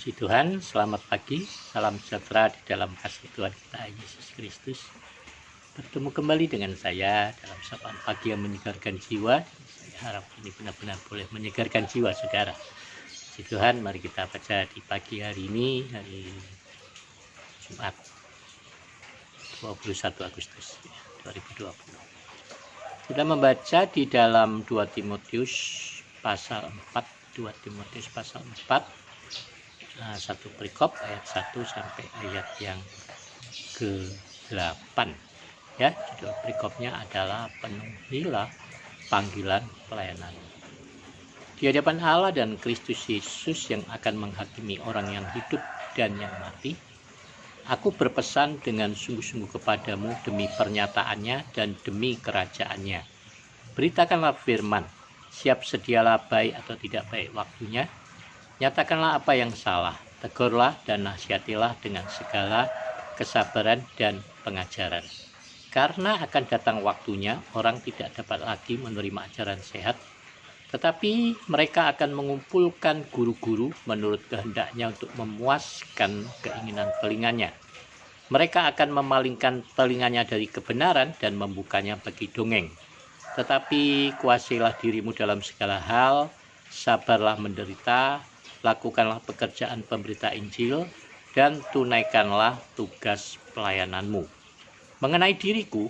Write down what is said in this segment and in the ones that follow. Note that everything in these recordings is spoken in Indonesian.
Puji Tuhan, selamat pagi, salam sejahtera di dalam kasih Tuhan kita Yesus Kristus. Bertemu kembali dengan saya dalam sapaan pagi yang menyegarkan jiwa. Saya harap ini benar-benar boleh menyegarkan jiwa saudara. Puji Tuhan, mari kita baca di pagi hari ini, hari Jumat 21 Agustus 2020. Kita membaca di dalam 2 Timotius pasal 4, 2 Timotius pasal 4, satu perikop ayat 1 sampai ayat yang ke-8 ya. Judul perikopnya adalah penuhilah panggilan pelayanan. Di hadapan Allah dan Kristus Yesus yang akan menghakimi orang yang hidup dan yang mati, aku berpesan dengan sungguh-sungguh kepadamu demi pernyataannya dan demi kerajaannya. Beritakanlah firman, siap sedialah baik atau tidak baik waktunya. Nyatakanlah apa yang salah, tegurlah dan nasihatilah dengan segala kesabaran dan pengajaran. Karena akan datang waktunya, orang tidak dapat lagi menerima ajaran sehat, tetapi mereka akan mengumpulkan guru-guru menurut kehendaknya untuk memuaskan keinginan telinganya. Mereka akan memalingkan telinganya dari kebenaran dan membukanya bagi dongeng. Tetapi kuasailah dirimu dalam segala hal, sabarlah menderita, lakukanlah pekerjaan pemberita Injil, dan tunaikanlah tugas pelayananmu. Mengenai diriku,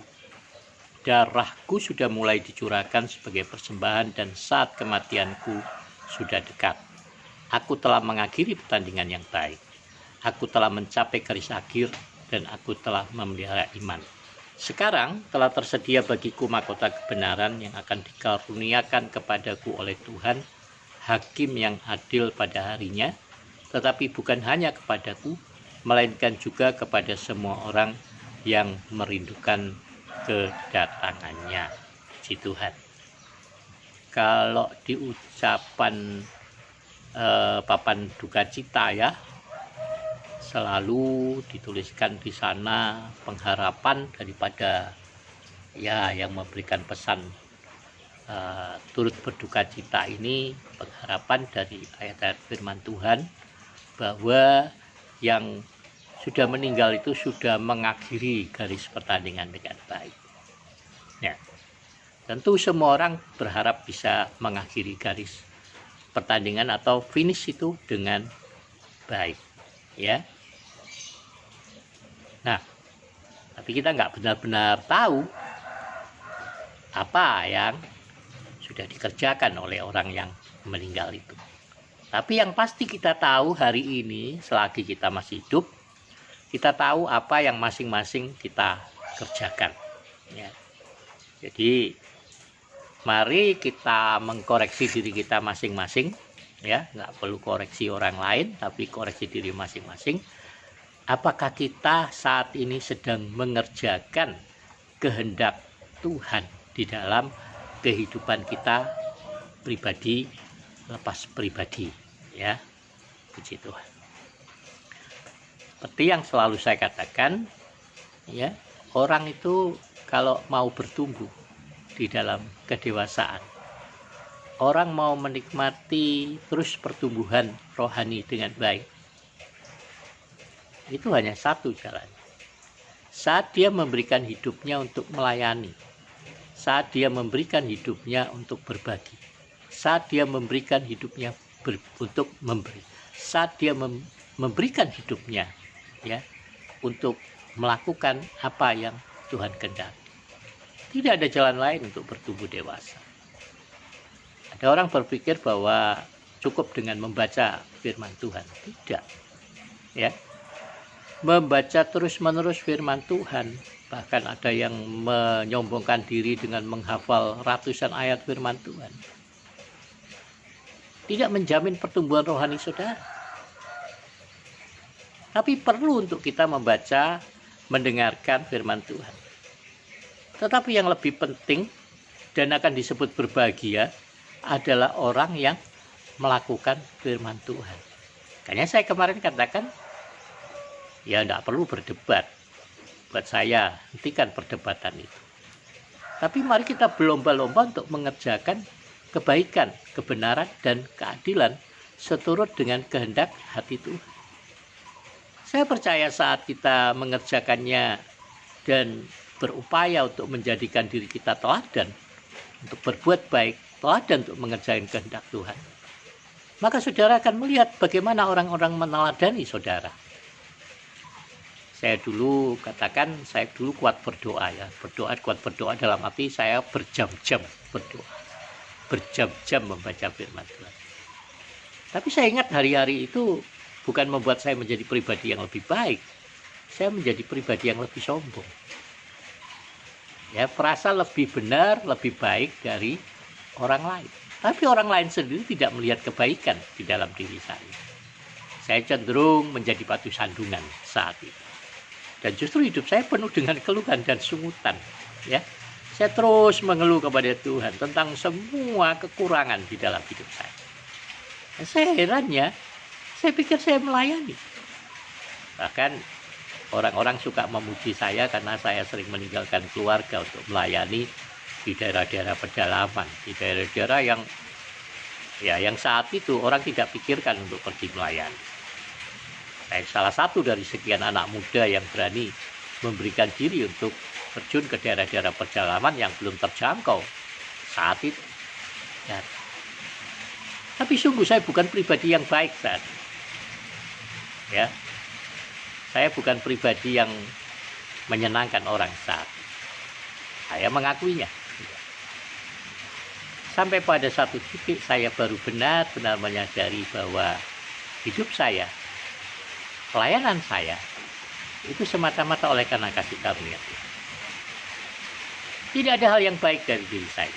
darahku sudah mulai dicurahkan sebagai persembahan dan saat kematianku sudah dekat. Aku telah mengakhiri pertandingan yang baik. Aku telah mencapai garis akhir dan aku telah memelihara iman. Sekarang telah tersedia bagiku mahkota kebenaran yang akan dikaruniakan kepadaku oleh Tuhan, Hakim yang adil pada harinya, tetapi bukan hanya kepadaku, melainkan juga kepada semua orang yang merindukan kedatangannya. Puji Tuhan. Kalau di ucapan papan duka cita ya, selalu dituliskan di sana pengharapan daripada ya yang memberikan pesan turut berduka cita ini, pengharapan dari ayat-ayat firman Tuhan bahwa yang sudah meninggal itu sudah mengakhiri garis pertandingan dengan baik. Ya, tentu semua orang berharap bisa mengakhiri garis pertandingan atau finish itu dengan baik, ya. Nah, tapi kita nggak benar-benar tahu apa yang sudah dikerjakan oleh orang yang meninggal itu. Tapi yang pasti kita tahu hari ini selagi kita masih hidup, kita tahu apa yang masing-masing kita kerjakan. Ya. Jadi mari kita mengkoreksi diri kita masing-masing, ya, nggak perlu koreksi orang lain, tapi koreksi diri masing-masing. Apakah kita saat ini sedang mengerjakan kehendak Tuhan di dalam kehidupan kita pribadi lepas pribadi, ya. Puji Tuhan. Seperti yang selalu saya katakan, ya, orang itu kalau mau bertumbuh di dalam kedewasaan, orang mau menikmati terus pertumbuhan rohani dengan baik, itu hanya satu jalan. Saat dia memberikan hidupnya untuk melayani, saat dia memberikan hidupnya untuk berbagi, saat dia memberikan hidupnya untuk memberi, saat dia memberikan hidupnya ya untuk melakukan apa yang Tuhan kehendaki. Tidak ada jalan lain untuk bertumbuh dewasa. Ada orang berpikir bahwa cukup dengan membaca firman Tuhan. Tidak. Ya. Membaca terus-menerus firman Tuhan, bahkan ada yang menyombongkan diri dengan menghafal ratusan ayat firman Tuhan, tidak menjamin pertumbuhan rohani saudara. Tapi perlu untuk kita membaca, mendengarkan firman Tuhan. Tetapi yang lebih penting dan akan disebut berbahagia adalah orang yang melakukan firman Tuhan. Makanya saya kemarin katakan, ya tidak perlu berdebat. Buat saya, hentikan perdebatan itu. Tapi mari kita berlomba-lomba untuk mengerjakan kebaikan, kebenaran, dan keadilan seturut dengan kehendak hati Tuhan. Saya percaya saat kita mengerjakannya dan berupaya untuk menjadikan diri kita teladan, untuk berbuat baik, teladan untuk mengerjakan kehendak Tuhan, maka saudara akan melihat bagaimana orang-orang meneladani saudara. Saya dulu kuat berdoa ya. Kuat berdoa dalam arti saya berjam-jam berdoa. Berjam-jam membaca firman Tuhan. Tapi saya ingat hari-hari itu bukan membuat saya menjadi pribadi yang lebih baik. Saya menjadi pribadi yang lebih sombong. Ya, merasa lebih benar, lebih baik dari orang lain. Tapi orang lain sendiri tidak melihat kebaikan di dalam diri saya. Saya cenderung menjadi batu sandungan saat itu. Dan justru hidup saya penuh dengan keluhan dan sungutan. Ya, saya terus mengeluh kepada Tuhan tentang semua kekurangan di dalam hidup saya. Dan saya herannya, saya pikir saya melayani. Bahkan orang-orang suka memuji saya karena saya sering meninggalkan keluarga untuk melayani di daerah-daerah pedalaman, di daerah-daerah yang saat itu orang tidak pikirkan untuk pergi melayani. Saya salah satu dari sekian anak muda yang berani memberikan diri untuk terjun ke daerah-daerah pedalaman yang belum terjangkau saat itu. Ya. Tapi sungguh saya bukan pribadi yang baik saat itu. Ya. Saya bukan pribadi yang menyenangkan orang saat itu. Saya mengakuinya. Sampai pada satu titik saya baru benar-benar menyadari bahwa hidup saya, pelayanan saya itu semata-mata oleh karena kasih karunia Tuhan. Tidak ada hal yang baik dari diri saya.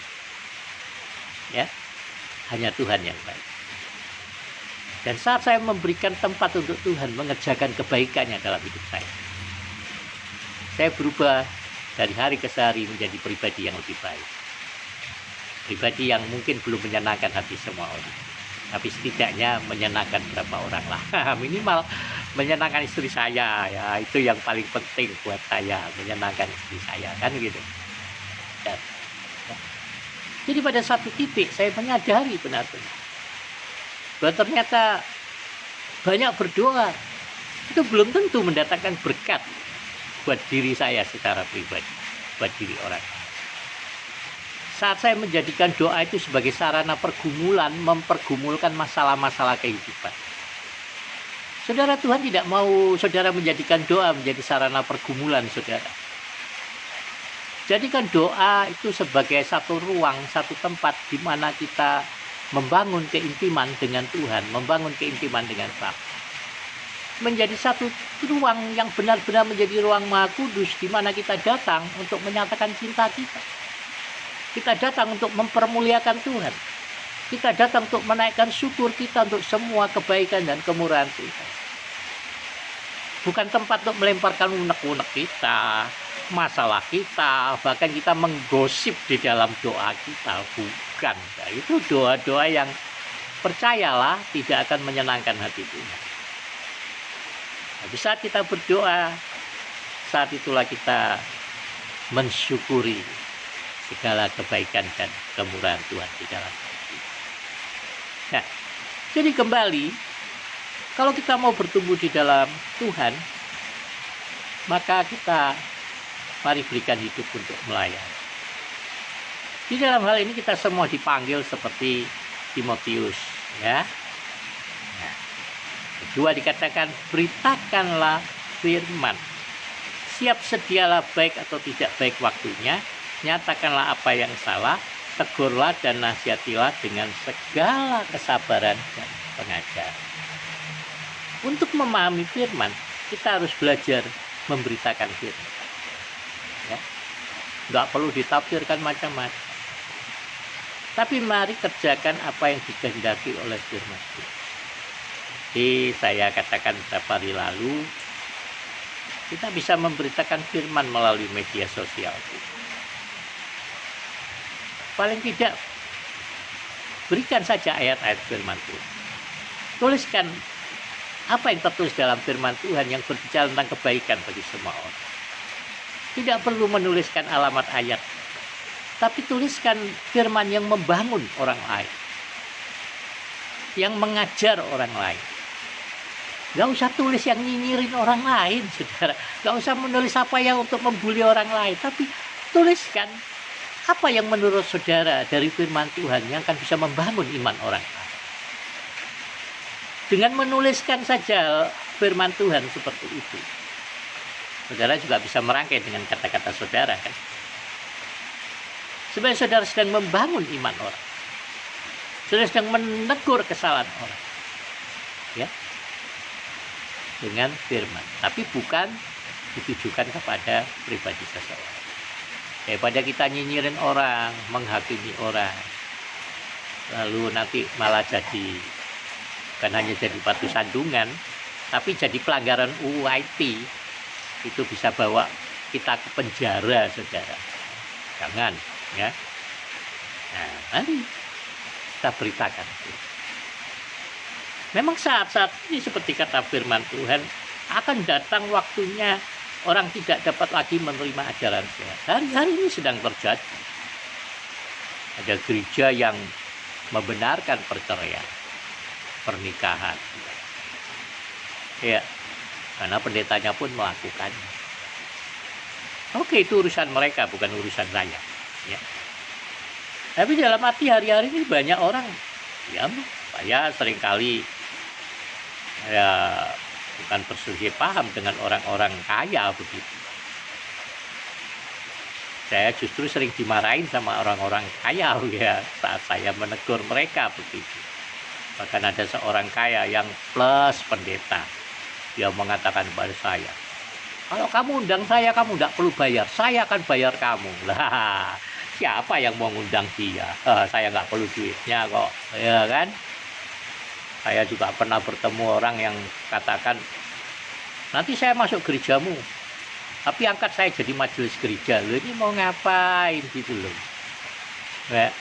Ya, hanya Tuhan yang baik. Dan saat saya memberikan tempat untuk Tuhan mengerjakan kebaikannya dalam hidup saya berubah dari hari ke hari menjadi pribadi yang lebih baik. Pribadi yang mungkin belum menyenangkan hati semua orang, tapi setidaknya menyenangkan beberapa orang lah. Minimal menyenangkan istri saya, ya itu yang paling penting buat saya, menyenangkan istri saya, kan gitu. Dan, ya. Jadi pada satu titik saya menyadari benar-benar bahwa ternyata banyak berdoa itu belum tentu mendatangkan berkat buat diri saya secara pribadi, buat diri orang. Saat saya menjadikan doa itu sebagai sarana pergumulan, mempergumulkan masalah-masalah kehidupan. Saudara, Tuhan tidak mau saudara menjadikan doa menjadi sarana pergumulan saudara. Jadikan doa itu sebagai satu ruang, satu tempat di mana kita membangun keintiman dengan Tuhan, membangun keintiman dengan Bapa. Menjadi satu ruang yang benar-benar menjadi ruang Maha Kudus di mana kita datang untuk menyatakan cinta kita. Kita datang untuk mempermuliakan Tuhan. Kita datang untuk menaikkan syukur kita untuk semua kebaikan dan kemurahan Tuhan. Bukan tempat untuk melemparkan unek-unek kita, masalah kita, bahkan kita menggosip di dalam doa kita. Bukan. Nah, itu doa-doa yang percayalah tidak akan menyenangkan hati Tuhan. Tapi saat kita berdoa, saat itulah kita mensyukuri segala kebaikan dan kemurahan Tuhan di dalam hati. Nah, jadi kembali, kalau kita mau bertumbuh di dalam Tuhan, maka kita mari berikan hidup untuk melayani. Di dalam hal ini kita semua dipanggil seperti Timotius, ya. Nah, kedua dikatakan beritakanlah firman. Siap sedialah baik atau tidak baik waktunya, nyatakanlah apa yang salah, tegurlah dan nasihatilah dengan segala kesabaran dan pengajaran. Untuk memahami firman, kita harus belajar memberitakan firman. Ya. Nggak perlu ditafsirkan macam-macam. Tapi mari kerjakan apa yang dikehendaki oleh firman Tuhan. Jadi saya katakan beberapa hari lalu, kita bisa memberitakan firman melalui media sosial. Paling tidak, berikan saja ayat-ayat firman Tuhan. Tuliskan apa yang tertulis dalam firman Tuhan yang berbicara tentang kebaikan bagi semua orang. Tidak perlu menuliskan alamat ayat, tapi tuliskan firman yang membangun orang lain. yang mengajar orang lain. Gak usah tulis yang nyinyirin orang lain, saudara. Gak usah menulis apa yang untuk membuli orang lain. Tapi tuliskan apa yang menurut saudara dari firman Tuhan yang akan bisa membangun iman orang lain. Dengan menuliskan saja firman Tuhan seperti itu, saudara juga bisa merangkai dengan kata-kata saudara, kan? Sebenarnya saudara sedang membangun iman orang. Saudara sedang menegur kesalahan orang. Ya. Dengan firman, tapi bukan ditujukan kepada pribadi seseorang. Daripada kita nyinyirin orang, menghakimi orang, lalu nanti malah jadi bukan hanya jadi batu sandungan, tapi jadi pelanggaran UIT, itu bisa bawa kita ke penjara, saudara. Jangan, ya. Nah, mari kita beritakan. Memang saat-saat ini seperti kata firman Tuhan, akan datang waktunya orang tidak dapat lagi menerima ajaran sehat. Hari-hari ini sedang terjadi. Ada gereja yang membenarkan perceraian, pernikahan. Ya, karena pendetanya pun melakukannya. Oke, itu urusan mereka, bukan urusan saya. Ya. Tapi dalam arti hari-hari ini banyak orang, ya, saya seringkali bukan berselisih paham dengan orang-orang kaya begitu. Saya justru sering dimarahin sama orang-orang kaya, ya, saat saya menegur mereka begitu. Bahkan ada seorang kaya yang plus pendeta, dia mengatakan kepada saya, kalau kamu undang saya, kamu tidak perlu bayar, saya akan bayar kamu. Lah, siapa yang mau undang dia? Saya nggak perlu duitnya kok, ya kan? Saya juga pernah bertemu orang yang katakan, nanti saya masuk gerejamu, tapi angkat saya jadi majelis gereja. Loh, ini mau ngapain gitu loh. Ya.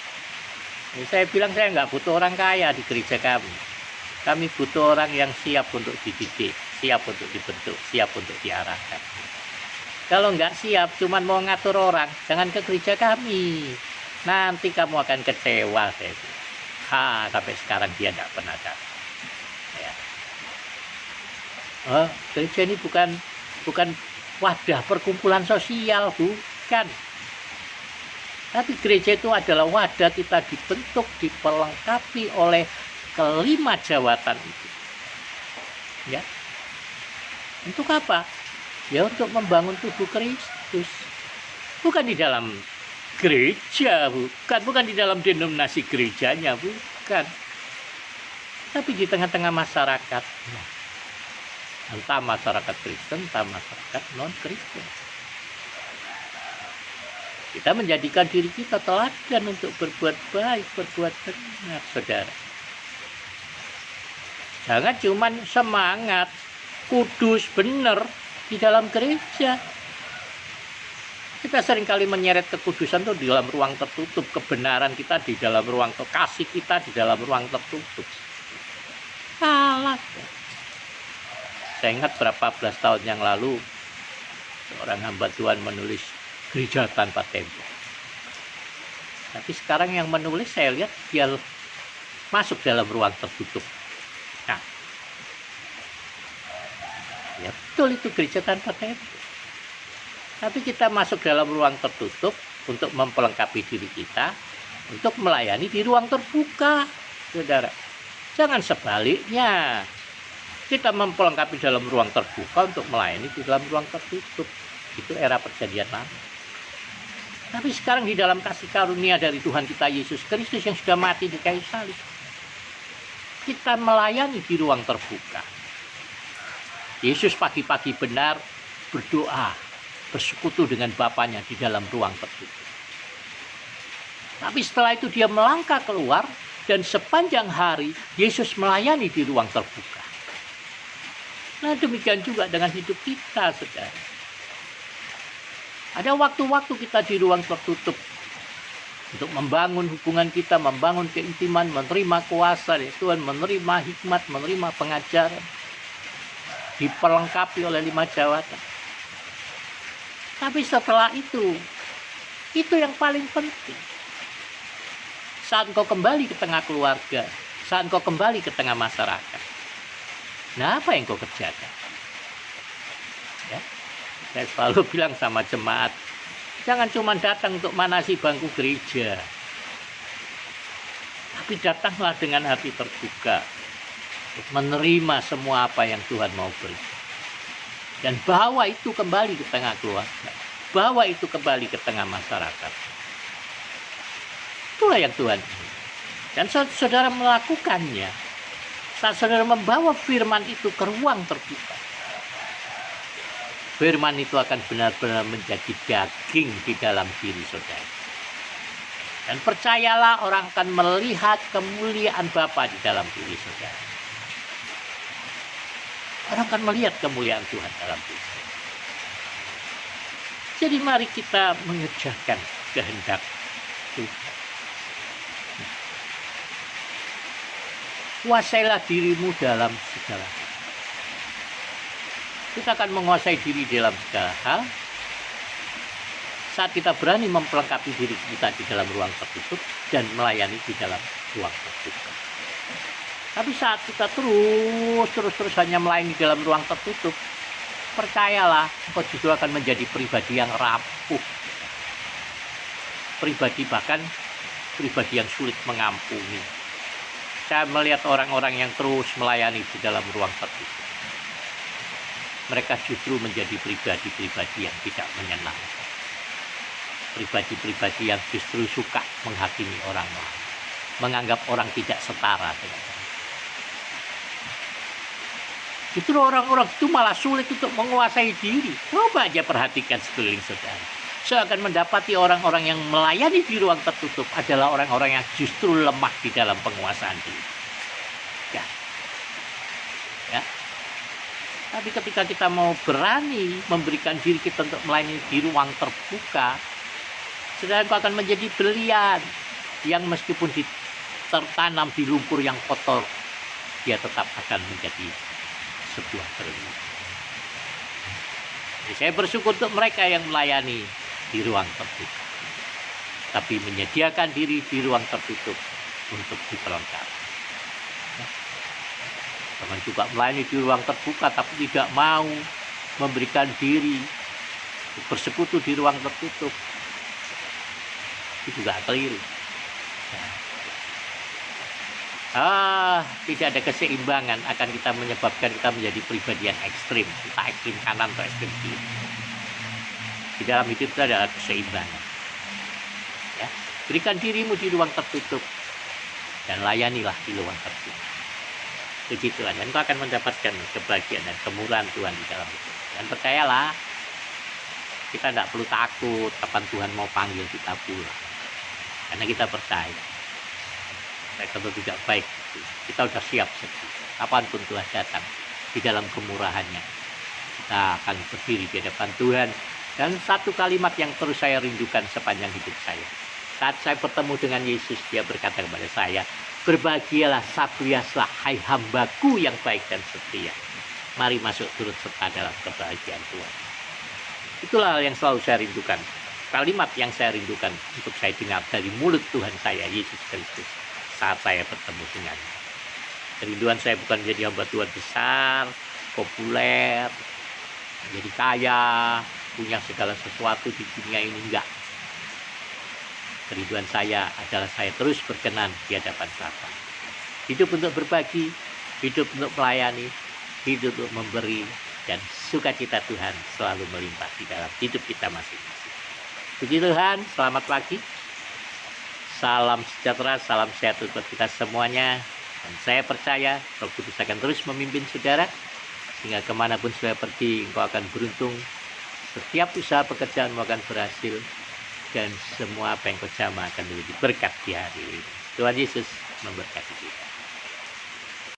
Saya bilang saya nggak butuh orang kaya di gereja kami. Kami butuh orang yang siap untuk dididik, siap untuk dibentuk, siap untuk diarahkan. Kalau nggak siap, cuman mau ngatur orang, jangan ke gereja kami. Nanti kamu akan kecewa, saya bilang. Sampai sekarang dia tidak pernah datang. Ya. Gereja ini bukan wadah perkumpulan sosial, bukan. Tapi gereja itu adalah wadah kita dibentuk, diperlengkapi oleh kelima jawatan itu. Ya. Untuk apa? Ya untuk membangun tubuh Kristus. Bukan di dalam gereja, bukan di dalam denominasi gerejanya, bukan. Tapi di tengah-tengah masyarakat. Entah masyarakat Kristen, entah masyarakat non-Kristen. Kita menjadikan diri kita teladan untuk berbuat baik, berbuat benar, saudara. Jangan cuman semangat, kudus, benar di dalam gereja. Kita seringkali menyeret kekudusan itu di dalam ruang tertutup, kebenaran kita di dalam ruang tertutup, kasih kita di dalam ruang tertutup. Salah. Saya ingat berapa belas tahun yang lalu, seorang hamba Tuhan menulis gereja tanpa tembok. Tapi sekarang yang menulis saya lihat dia masuk dalam ruang tertutup. Nah, ya betul itu gereja tanpa tembok. Tapi kita masuk dalam ruang tertutup untuk memperlengkapi diri kita, untuk melayani di ruang terbuka, saudara. Jangan sebaliknya. Kita memperlengkapi dalam ruang terbuka untuk melayani di dalam ruang tertutup. Itu era perjanjian lama. Tapi sekarang di dalam kasih karunia dari Tuhan kita Yesus Kristus yang sudah mati di kayu salib, kita melayani di ruang terbuka. Yesus pagi-pagi benar berdoa, bersekutu dengan Bapanya di dalam ruang tertutup. Tapi setelah itu dia melangkah keluar dan sepanjang hari Yesus melayani di ruang terbuka. Nah, demikian juga dengan hidup kita, saudara. Ada waktu-waktu kita di ruang tertutup untuk membangun hubungan kita, membangun keintiman, menerima kuasa dari Tuhan, menerima hikmat, menerima pengajaran, diperlengkapi oleh 5 jawatan. Tapi setelah itu yang paling penting. Saat engkau kembali ke tengah keluarga, saat engkau kembali ke tengah masyarakat. Nah, apa yang kau kerjakan? Ya, saya selalu bilang sama jemaat, jangan cuma datang untuk manasi bangku gereja, tapi datanglah dengan hati terbuka untuk menerima semua apa yang Tuhan mau beri. Dan bawa itu kembali ke tengah keluarga, bawa itu kembali ke tengah masyarakat. Itulah yang Tuhan ingin. Dan saudara melakukannya, saat saudara membawa firman itu ke ruang terbuka, firman itu akan benar-benar menjadi daging di dalam diri saudara. Dan percayalah, orang akan melihat kemuliaan Bapa di dalam diri saudara. Orang akan melihat kemuliaan Tuhan dalam diri saudara. Jadi mari kita mengerjakan kehendak Tuhan. Kuasailah dirimu dalam segala hal. Kita akan menguasai diri dalam segala hal saat kita berani memperlengkapi diri kita di dalam ruang tertutup dan melayani di dalam ruang terbuka. Tapi saat kita terus hanya melayani di dalam ruang tertutup, percayalah, engkau justru akan menjadi pribadi yang rapuh. Bahkan pribadi yang sulit mengampuni. Saya melihat orang-orang yang terus melayani di dalam ruang tertutup. Mereka justru menjadi pribadi-pribadi yang tidak menyenangkan. Pribadi-pribadi yang justru suka menghakimi orang lain. Menganggap orang tidak setara dengan mereka. Justru orang-orang itu malah sulit untuk menguasai diri. Coba aja perhatikan sekeliling saudara. Saya akan mendapati orang-orang yang melayani di ruang tertutup adalah orang-orang yang justru lemah di dalam penguasaan diri. Ya. Tapi ketika kita mau berani memberikan diri kita untuk melayani di ruang terbuka, saudara, engkau akan menjadi belian yang meskipun tertanam di lumpur yang kotor, dia tetap akan menjadi sebuah benih. Jadi saya bersyukur untuk mereka yang melayani di ruang terbuka, tapi menyediakan diri di ruang tertutup untuk diperlengkapi. Teman juga melayani di ruang terbuka tapi tidak mau memberikan diri bersekutu di ruang tertutup. Itu juga keliru. Tidak ada keseimbangan akan kita menyebabkan kita menjadi pribadi yang ekstrim. Kita ekstrim kanan atau ekstrim kiri. Di dalam hidup itu adalah keseimbangan. Ya. Berikan dirimu di ruang tertutup dan layanilah di ruang tertutup. Begitulah, dan kau akan mendapatkan kebahagiaan dan kemurahan Tuhan di dalam hidup. Dan percayalah, kita tidak perlu takut kapan Tuhan mau panggil kita pulang. Karena kita percaya. Kalau tidak baik, kita sudah siap sedia. Kapanpun Tuhan datang di dalam kemurahannya, kita akan berdiri di hadapan Tuhan. Dan satu kalimat yang terus saya rindukan sepanjang hidup saya. Saat saya bertemu dengan Yesus, dia berkata kepada saya, berbahagialah, sabriaslah, hai hambaku yang baik dan setia. Mari masuk turut serta dalam kebahagiaan Tuhan. Itulah yang selalu saya rindukan. Kalimat yang saya rindukan untuk saya dengar dari mulut Tuhan saya, Yesus Kristus, saat saya bertemu dengannya. Kerinduan saya bukan menjadi hamba Tuhan besar, populer, menjadi kaya, punya segala sesuatu di dunia ini, enggak. Kerinduan saya adalah saya terus berkenan di hadapan Bapa. Hidup untuk berbagi, hidup untuk melayani, hidup untuk memberi, dan sukacita Tuhan selalu melimpah di dalam hidup kita masing-masing. Puji Tuhan, selamat pagi. Salam sejahtera, salam sehat untuk kita semuanya. Dan saya percaya Roh Kudus akan terus memimpin saudara, sehingga kemanapun saudara pergi, engkau akan beruntung. Setiap usaha pekerjaanmu akan berhasil, dan semua apa yang kau jama akan menjadi berkat di hari ini. Tuhan Yesus memberkati kita.